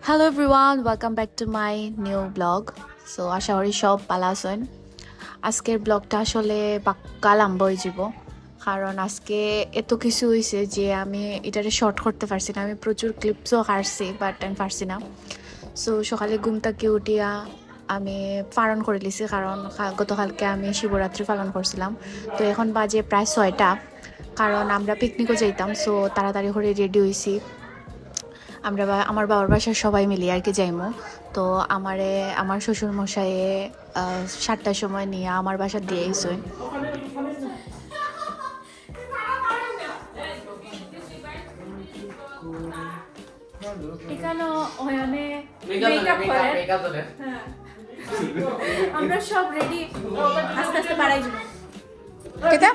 Hello everyone, welcome back to my new vlog. So আশা করি সব ভালো আছেন। আজকের ব্লগটা আসলে পাক্কা লম্বা হয়ে যাব, কারণ আজকে এত কিছু হয়েছে যে আমি এটারে শর্ট করতে পারছি না। আমি প্রচুর ক্লিপসও হারছি বাট আমি পারছি না। সো সকালে ঘুম থেকে উঠিয়া আমি পালন করে লিছি, কারণ গতকালকে আমি শিবরাত্রি পালন করছিলাম। তো এখন বাজে প্রায় 6টা, কারণ আমরা পিকনিকও যাইতাম। সো তাড়াতাড়ি করে রেডি হয়েছি। আমরা আমার বাবার বাসার সবাই মিলে আর কি যাইমো। তো আমার শ্বশুর মশাইয়ে 7টার সময় নিয়ে আমার বাসা দিয়ে আইসই। আমরা সব রেডি, আস্তে আস্তে বাড়াই যাব। কেটা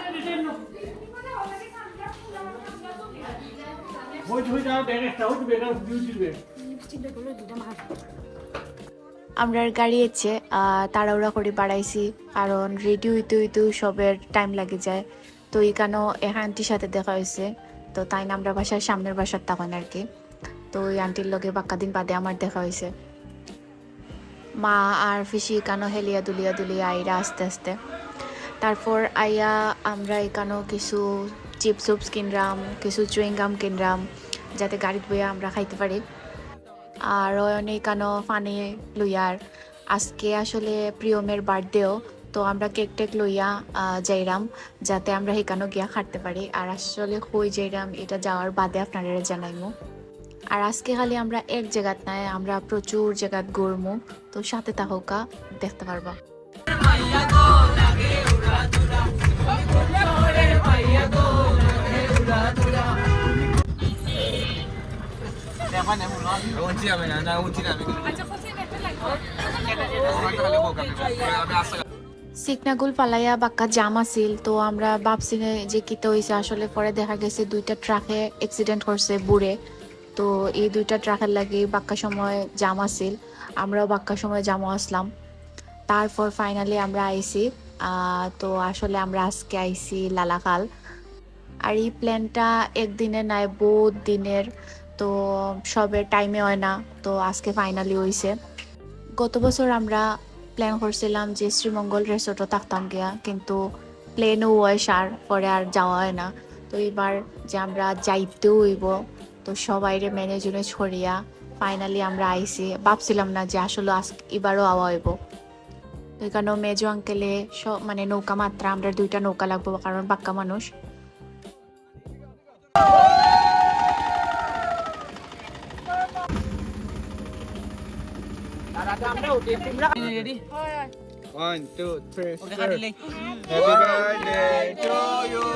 আমরা গাড়ি এসে তাড়াহুড়া করে বাড়াইছি, কারণ রেডি হইতে হইতেও সবের টাইম লাগে যায়। তো এখানেও আন্টির সাথে দেখা হয়েছে। তো তাই না আমরা বাসার সামনের বাসার তখন আর কি। তো ওই আন্টির লগে বাক্কা দিন বাদে আমার দেখা হয়েছে। মা আর ফিসি এখানেও হেলিয়া দুলিয়া আইরা আস্তে আস্তে। তারপর আইয়া আমরা এখানেও কিছু চিপস উপস কিনলাম, কিছু চুইংগাম কিনলাম, যাতে গাড়িতে বইয়া আমরা খাইতে পারি। আর অনেক ফানি লইয়ার আজকে আসলে প্রিয়মের বার্থডেও, তো আমরা কেক টেক লইয়া যাইরাম, যাতে আমরা সেখানেও গিয়া খাটতে পারি। আর আসলে কই যাইরাম এটা যাওয়ার বাদে আপনারা জানাইমু। আর আজকে খালি আমরা এক জায়গাত নাই, আমরা প্রচুর জায়গাত ঘুরমু। তো সাথে থাকা দেখতে পারবা। সিকনাগুল পালাইয়া বাক্কা জাম আছিল। তো আমরা ভাবছি যে কিতে হয়েছে, আসলে পরে দেখা গেছে 2টা ট্রাকে অ্যাক্সিডেন্ট করছে বুড়ে। তো এই 2টা ট্রাকের লাগে বাক্কা সময় জাম আছিল, আমরাও বাক্কা সময় জামও আসলাম। তারপর ফাইনালি আমরা আইছি। তো আসলে আমরা আজকে আইছি লালাখাল। আর এই প্ল্যানটা একদিনের নাই, বহুত দিনের। তো সবের টাইমে হয় না, তো আজকে ফাইনালি হয়েছে। গত বছর আমরা প্ল্যান করছিলাম যে শ্রীমঙ্গল রিসোর্টও থাকতাম গিয়া, কিন্তু প্লেনও হয় সার পরে আর যাওয়া হয় না। তো এবার যে আমরা যাইতেও হইব, তো সবাইরে ম্যানেজনে ছড়িয়া ফাইনালি আমরা আইছি। ভাবছিলাম না যে আসলে এবারও আওয়া হইব। তো এখানেও মেজো আঙ্কেলে সব মানে নৌকা মাত্রা, আমরা 2টা নৌকা লাগবো, কারণ বাক্কা মানুষ। Ready? 1, 2, 3, Okay, start. Adilay. Happy birthday to you.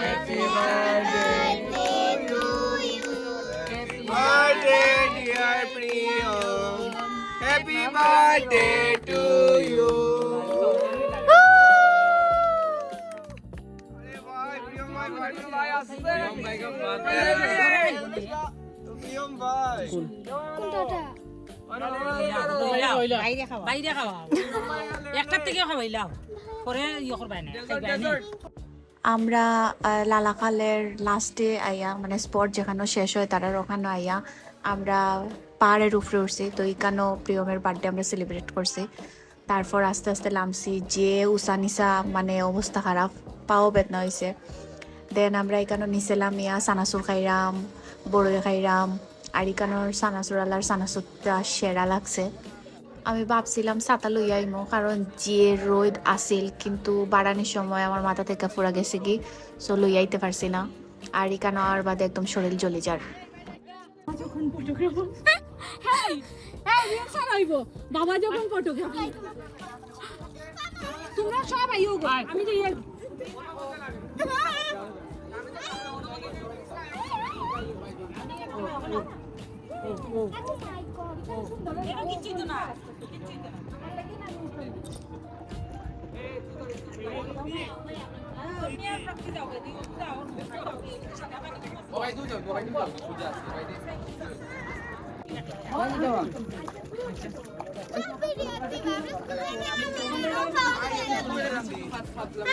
Happy birthday to you. Happy birthday, dear Priyo. Happy birthday to you. अरे भाई प्रियम भाई बर्थडे भाई आज से प्रियम भाई का बर्थडे प्रियम भाई বাইরে খাওয়া একটার থেকে খাওয়াইলাম পরে ইয়ে করবাই না আমরা লালাখালের লাস্টে আইয়া, মানে স্পট যেখানে শেষ হয় তারা ওখানে আইয়া আমরা পাহাড়ের উপরে উঠছি। তো এখানেও প্রিয়মের বার্থডে আমরা সেলিব্রেট করছি। তারপর আস্তে আস্তে নামছি, যে উষা নিশা মানে অবস্থা খারাপ, পাও বেদনা হয়েছে। দেন আমরা এখানে নিচেলাম, ইয়া সানাসুর খাইরাম, বড়ই খাইরাম। আর এখানোর সানাসুর আলার সানাসুরটা সেরা লাগছে। আমি ভাবছিলাম ছাতা লইয়া আইমো, কারণ যে রোদ আসিল, কিন্তু বাড়ানোর সময় আমার মাথা থেকে ফুরা গেছে কি, সো লইয়া আইতে পারছি না। আর এখানে আর বাদে একদম শরীর জ্বলে যার। বাবা যখন ফটোগ্রাফি তোমরা সব আইও গো, আমি যে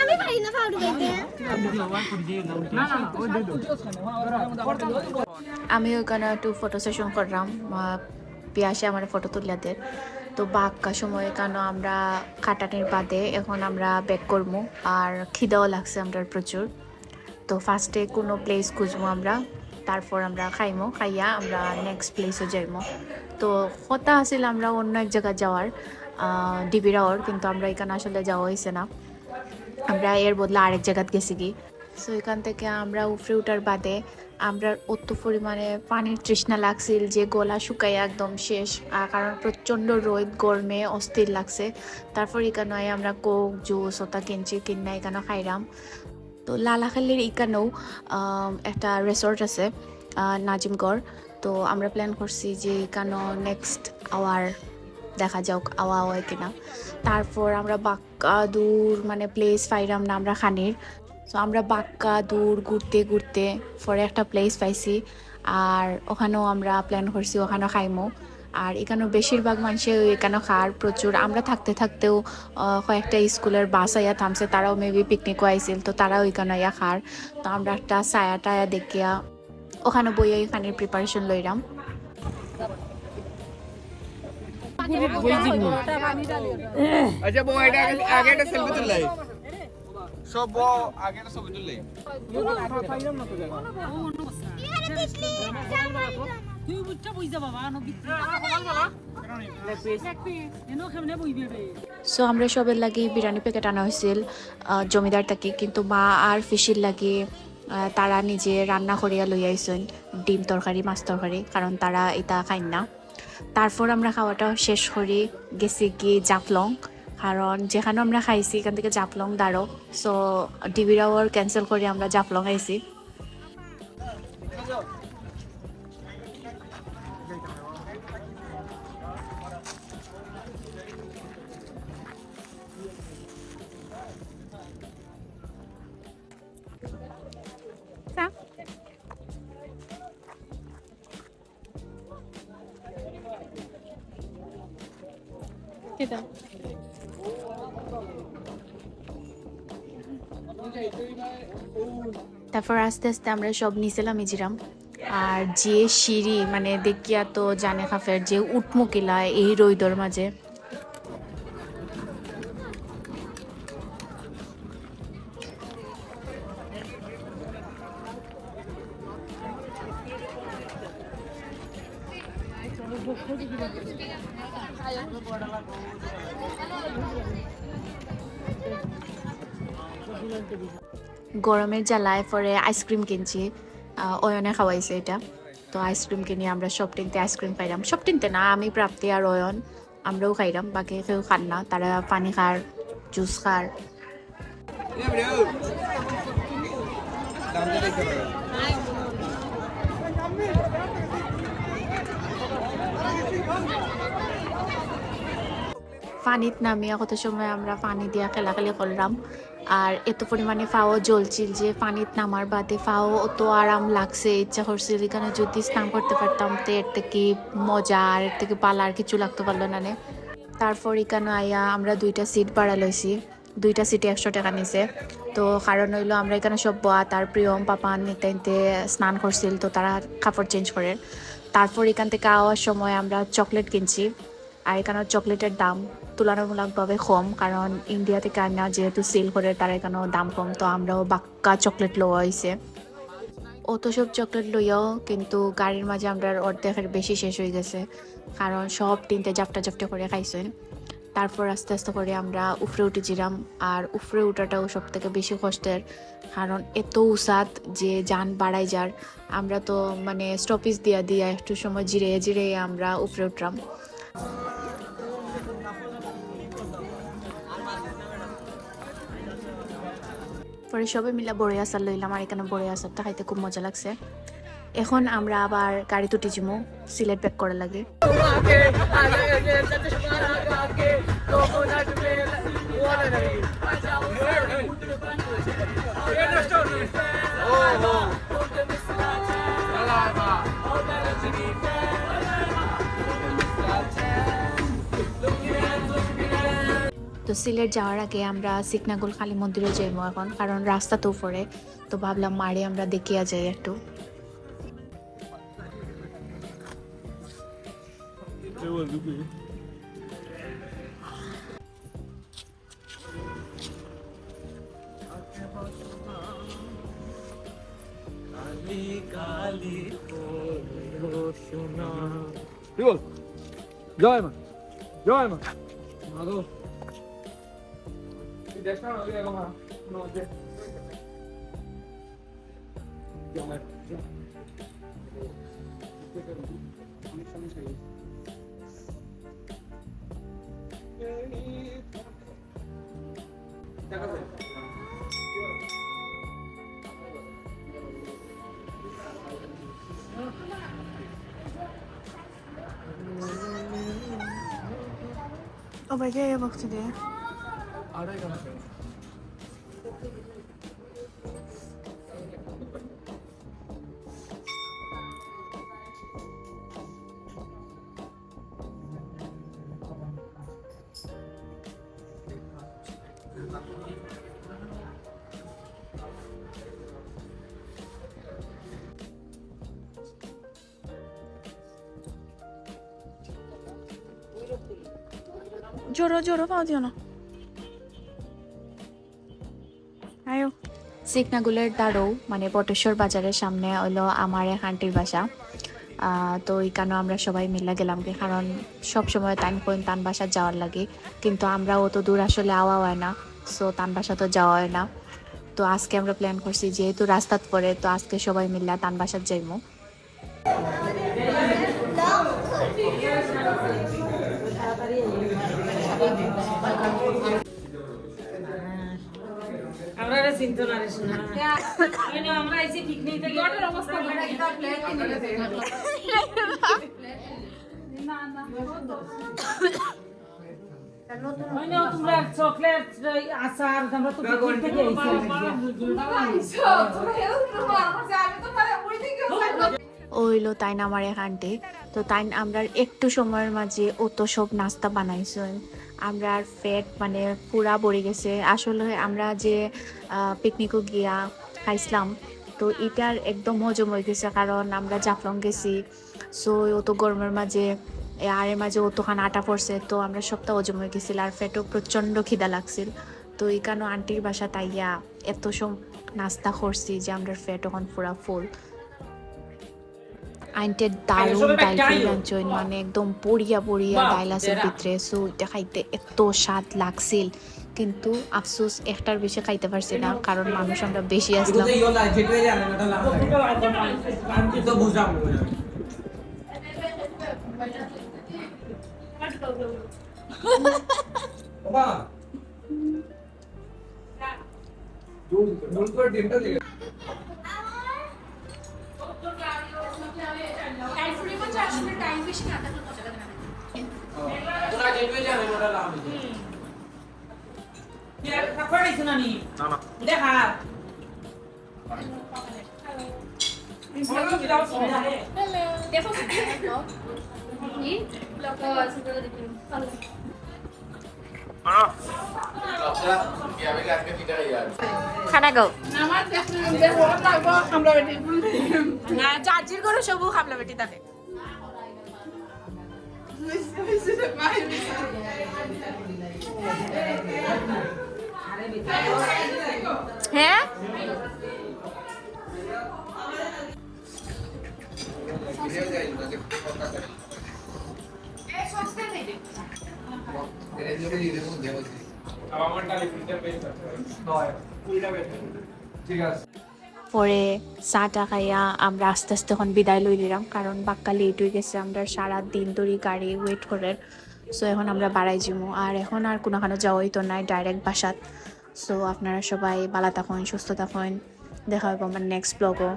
আমি পারি না পাউডার গাইতে। আমি ওখানে একটু ফটো সেশন করলাম, পিয়াসে আমার ফটো তুলিয়াদের। তো বাক্কা সময় কেন আমরা খাটানির বাদে এখন আমরা ব্যাক করবো, আর খিদাও লাগছে আমরা প্রচুর। তো ফার্স্টে কোনো প্লেস খুঁজবো আমরা, তারপর আমরা খাইমো, খাইয়া আমরা নেক্সট প্লেসও যাইমো। তো কথা আছিল আমরা অন্য এক জায়গায় যাওয়ার, ডিবিরাওর, কিন্তু আমরা এখানে আসলে যাওয়া হয়েছে না, আমরা এর বদলে আরেক জায়গায় গেছি কি। সো এখান থেকে আমরা উফরে উঠার বাদে আমরা অত পরিমাণে পানির তৃষ্ণা লাগছিল যে গলা শুকাইয়া একদম শেষ, কারণ প্রচণ্ড রোদ গরমে অস্থির লাগছে। তারপর এখানে আমরা কোক জুস ওটা কিনছি, কিনা এখানে খাইলাম। তো লালাখালির এখানেও একটা রিসোর্ট আছে নাজিমগড়। তো আমরা প্ল্যান করছি যে এখানেও নেক্সট আওয়ার দেখা যাক আওয়া হয় কিনা। তারপর আমরা বাক্কা দূর মানে প্লেস পাইলাম না আমরা খানির। তো আমরা বাক্কা দূর ঘুরতে ঘুরতে পরে একটা প্লেস পাইছি, আর ওখানেও আমরা প্ল্যান করছি ওখানেও খাইমো। আর এখানেও বেশিরভাগ মানুষে এখানে খাওয়ার প্রচুর। আমরা থাকতে থাকতেও কয়েকটা স্কুলের বাস আইয়া থামছে, তারাও মেবি পিকনিকও আইছিল, তো তারাও এখানে আইয়া খার। তো আমরা একটা ছায়া টায়া দেখিয়া ওখানে বইয়া এখানে প্রিপারেশন লইলাম। আচ্ছা বউ এটা আগে একটা সেলফি তুললাই, সব বউ আগে একটা ছবি তুললাই। তুই বুঝছা বুঝা বাবা নো বিত্তি এনো কেমনে বইবে। সো আমরা সবের লাগি বিরিয়ানি প্যাকেট আনা হয়েছিল জমিদার থেকে, কিন্তু মা আর ফিশির লাগি তারা নিজে রান্না করিয়া লই আইসেন ডিম তরকারি মাছ তরকারি, কারণ তারা এটা খাই না। তারপর আমরা খাওয়াটা শেষ করি গেছি কি জাফলং, কারণ যেখানে আমরা খাইছি এখান থেকে জাফলং দাঁড়ো। সো ডিবিরাওয়ার ক্যান্সেল করে আমরা জাফলং আইছি। তারপর আস্তে আস্তে আমরা সব নিছিলাম ইজিরাম। আর যে সিঁড়ি মানে দেখিয়া তো জানে খাফের যে উঠমুকিলা এই রইদর মাঝে। গরমের জ্বালায় পরে আইসক্রিম কিনছি, অয়নে খাওয়াইছে এটা। তো আইসক্রিম কিনে আমরা সব টিনতে আইসক্রিম খাইলাম, সব টিনতে না আমি প্রাপ্তি আর অয়ন আমরাও খাইলাম, বাকি কেউ খান না, তারা পানি খার জুস খার। পানিত নামিয়া কত সময় আমরা পানি দিয়া খেলাখেলি করলাম, আর এত পরিমাণে ফাও জ্বলছিল যে পানিত নামার বাদে ফাও অত আরাম লাগছে, ইচ্ছা করছিল এখানে যদি স্নান করতে পারতাম তো এর থেকে মজা আর এর থেকে পালা আর কিছু লাগতে পারলো না। তারপর এখানে আইয়া আমরা 2টা সিট ভাড়া লইছি, 2টা সিটে 100 টাকা নিছে। তো কারণ হইলো আমরা এখানে সব বয়া তার প্রিয়ম পাপান নিতে স্নান করছিল, তো তারা কাপড় চেঞ্জ করে। তারপর এখান থেকে আওয়ার সময় আমরা চকলেট কিনছি, আর এখানে চকলেটের দাম তুলনামূলকভাবে কম, কারণ ইন্ডিয়া থেকে আনা যেহেতু সেল করে তারা এখানেও দাম কম। তো আমরাও বাক্কা চকলেট লওয়া হয়েছে, অত সব চকলেট লইয়াও কিন্তু গাড়ির মাঝে আমরা অর্ধেকের বেশি শেষ হয়ে গেছে, কারণ সব তিনটে জাপটা জাপটা করে খাইছেন। তারপর আস্তে আস্তে করে আমরা উফরে উঠেছিলাম, আর উফরে উঠাটাও সব থেকে বেশি কষ্টের, কারণ এত উসাদ যে যান বাড়াই যার। আমরা তো মানে স্টপেজ দিয়া একটু সময় জিরে আমরা উফরে উঠলাম। পরে সবাই মিলে বড়ই আচার লইলাম, আর এখানে বড়ই আচারটা খাইতে খুব মজা লাগছে। এখন আমরা আবার গাড়ি তুটি যাবো, সিলেট ব্যাক করা লাগে। সিলেট যাওয়ার আগে আমরা সিকনাগুল কালী মন্দিরে যাইবো এখন, কারণ রাস্তা তো উপরে, তো ভাবলাম মারে আমরা দেখিয়া যাই একটু। জয় মা, জয় মা। মাগো তুই দেখ না ওই আগো মা নজে জয় Obajaya bakti diye. জোরো পাও দিও না। আয়ো সিকনাগুলের দাঁড়ো মানে বটেশ্বর বাজারের সামনে হইলো আমার এক আন্টির বাসা। তো এইখানে আমরা সবাই মিলে গেলাম, কারণ সব সময় তান বাসা যাওয়ার লাগে, কিন্তু আমরা অত দূর আসলে আওয়া হয় না, সো তান বাসা তো যাওয়া হয় না। তো আজকে আমরা প্ল্যান করছি যেহেতু রাস্তাত পরে, তো আজকে সবাই মিলে তান বাসাত যাইমু। আমরা চিন্তা না রে শোনা আমরা আইছি পিকনিক থেকে ওটার অবস্থা না তোমরা চকলেট আচার আমরা তো পিকনিক থেকে ওইলো তাইন আমার এক আন্টি। তো তাইন আমরা একটু সময়ের মাঝে অত সব নাস্তা বানাইছেন, আমরা আর ফ্যাট মানে পুরা পড়ে গেছে। আসলে আমরা যে পিকনিকও গিয়া খাইছিলাম, তো এটার একদম হজম হয়ে গেছে, কারণ আমরা জাফলং গেছি, সো অত গরমের মাঝে আর এর মাঝে অতখান আটা পড়ছে, তো আমরা সবটা হজম হয়ে গেছিল, আর ফ্যাটও প্রচণ্ড খিদা লাগছিল। তো এইখানে আন্টির বাসা তাইয়া এত সব নাস্তা করছি যে আমরা ফ্যাট ওখান পুরা ফুল। আইনটের দারুণ ডাইল ফিরাঞ্চন, মানে একদম পড়িয়া ডাইল আছে ভিতরে, সো এটা খাইতে এত স্বাদ লাগছিল, কিন্তু আফসোস একটার বেশি খাইতে পারছি না, কারণ মানুষ আমরা বেশি আসলাম। খানা গাও না চার্জির করে সবু খামলা বেটি তাকে হ্যাঁ পরে চাটা খাইয়া আমরা আস্তে আস্তে এখন বিদায় লই নিলাম, কারণ বাক্কা লেট হয়ে গেছে, আমরা সারা দিন ধরে গাড়ি ওয়েট করে, সো এখন আমরা বাড়াই যাবো, আর এখন আর কোনোখানে যাওয়াই তো নাই, ডাইরেক্ট বাসাত। সো আপনারা সবাই ভালো থাকুন, সুস্থ থাকুন, দেখা হবে আমার নেক্সট ব্লগও।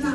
না